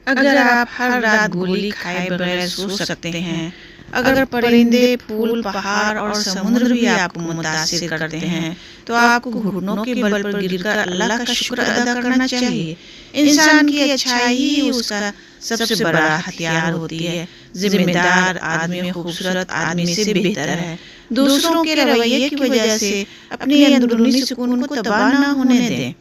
اگر آپ ہر رات گولی کھائے بغیر سو سکتے ہیں، اگر پرندے، پھول، پہاڑ اور سمندر بھی آپ کو متاثر کرتے ہیں، تو آپ کو گھٹنوں کے بل پر گر کر اللہ کا شکر ادا کرنا چاہیے۔ انسان کی اچھائی ہی اس کا سب سے بڑا ہتھیار ہوتی ہے۔ ذمہ دار آدمی خوبصورت آدمی سے بہتر ہے۔ دوسروں کے رویے کی وجہ سے اپنی اندرونی سکون کو تباہ نہ ہونے دیں۔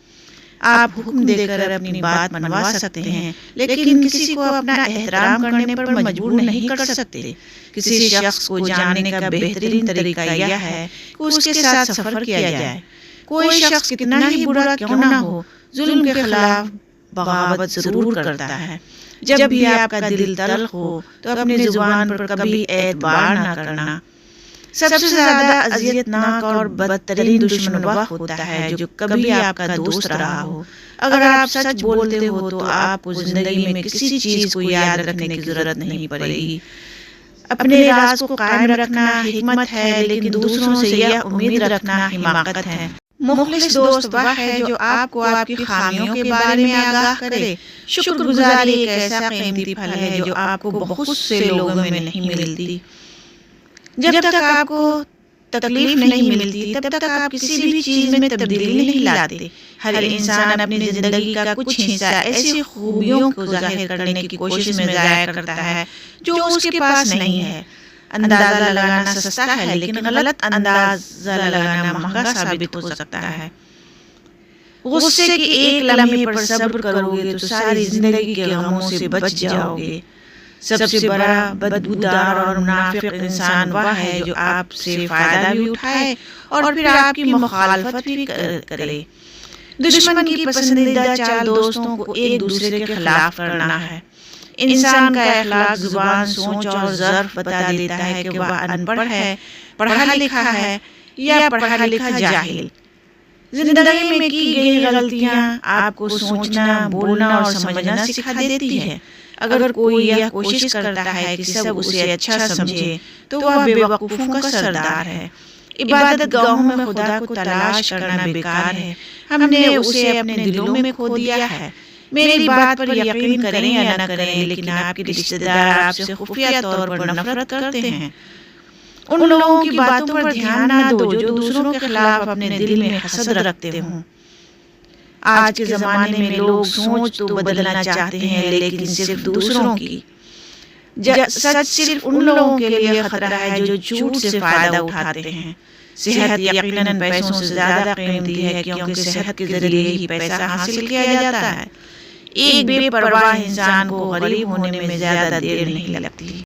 آپ حکم دے کر اپنی بات منوا سکتے ہیں، لیکن کسی کو اپنا احترام کرنے پر مجبور نہیں کر سکتے۔ کسی شخص کو جاننے کا بہترین طریقہ یہ ہے کہ اس کے ساتھ سفر کیا جائے۔ کوئی شخص کتنا ہی برا کیوں نہ ہو، ظلم کے خلاف بغاوت ضرور کرتا ہے۔ جب بھی آپ کا دل تلخ ہو تو اپنی زبان پر کبھی اعتبار نہ کرنا۔ سب سے زیادہ اذیت ناک اور بدترین دشمن وہ ہوتا ہے جو کبھی آپ کا دوست رہا ہو۔ اگر آپ سچ بولتے ہو تو آپ کو زندگی میں کسی چیز کو یاد رکھنے کی ضرورت نہیں پڑے گی۔ اپنے راز کو قائم رکھنا حکمت ہے، لیکن دوسروں سے یہ امید رکھنا حماقت ہے۔ مخلص دوست وہ ہے جو آپ کو آپ کی خامیوں کے بارے میں آگاہ کرے۔ شکر گزاری ایک ایسا قیمتی پھل ہے جو آپ کو بہت سے لوگوں میں نہیں ملتی۔ جب تک آپ کو تکلیف نہیں ملتی تب تک آپ کسی بھی چیز میں تبدیلی نہیں لاتے۔ ہر انسان اپنی زندگی کا کچھ حصہ ایسی خوبیوں کو ظاہر کرنے کی کوشش میں ضائع کرتا ہے جو اس کے پاس نہیں ہے۔ اندازہ لگانا سستا ہے، لیکن غلط اندازہ لگانا مہنگا ثابت ہو سکتا ہے۔ غصے کے ایک لمحے پر صبر کرو گے تو ساری زندگی کے غموں سے بچ جاؤ گے۔ سب سے بڑا بدبودار اور منافق انسان وہ ہے جو آپ سے فائدہ بھی اٹھائے اور پھر آپ کی مخالفت بھی کرے۔ دشمن کی پسندیدہ چال دوستوں کو ایک دوسرے کے خلاف کرنا ہے۔ انسان کا اخلاق زبان، سوچ اور ظرف بتا دیتا ہے کہ وہ ان پڑھ ہے، پڑھا لکھا ہے یا پڑھا لکھا جاہل۔ زندگی میں کی گئی غلطیاں آپ کو سوچنا، بولنا اور سمجھنا سکھا دیتی ہے۔ اگر کوئی یہ کوشش کرتا ہے کہ سب اسے اچھا سمجھے تو وہ بے وقوفوں کا سردار ہے۔ عبادت گاہوں میں خدا کو تلاش کرنا بیکار ہے، ہم نے اسے اپنے دلوں میں کھو دیا ہے۔ میری بات پر یقین کریں یا نہ کریں، لیکن آپ کے رشتہ دار آپ سے خفیہ طور پر نفرت کرتے ہیں۔ ان لوگوں کی باتوں پر دھیان نہ دو جو دوسروں کے خلاف اپنے دل میں حسد رکھتے ہوں۔ آج کے زمانے میں لوگ سوچ تو بدلنا چاہتے ہیں، لیکن صرف دوسروں کی۔ سچ صرف ان لوگوں کے لیے خطرہ ہے جو جھوٹ سے فائدہ اٹھاتے ہیں۔ صحت یقیناً پیسوں سے زیادہ قیمتی ہے، کیونکہ صحت کے ذریعے ہی پیسہ حاصل کیا جاتا ہے۔ ایک بے پرواہ انسان کو غریب ہونے میں زیادہ دیر نہیں لگتی۔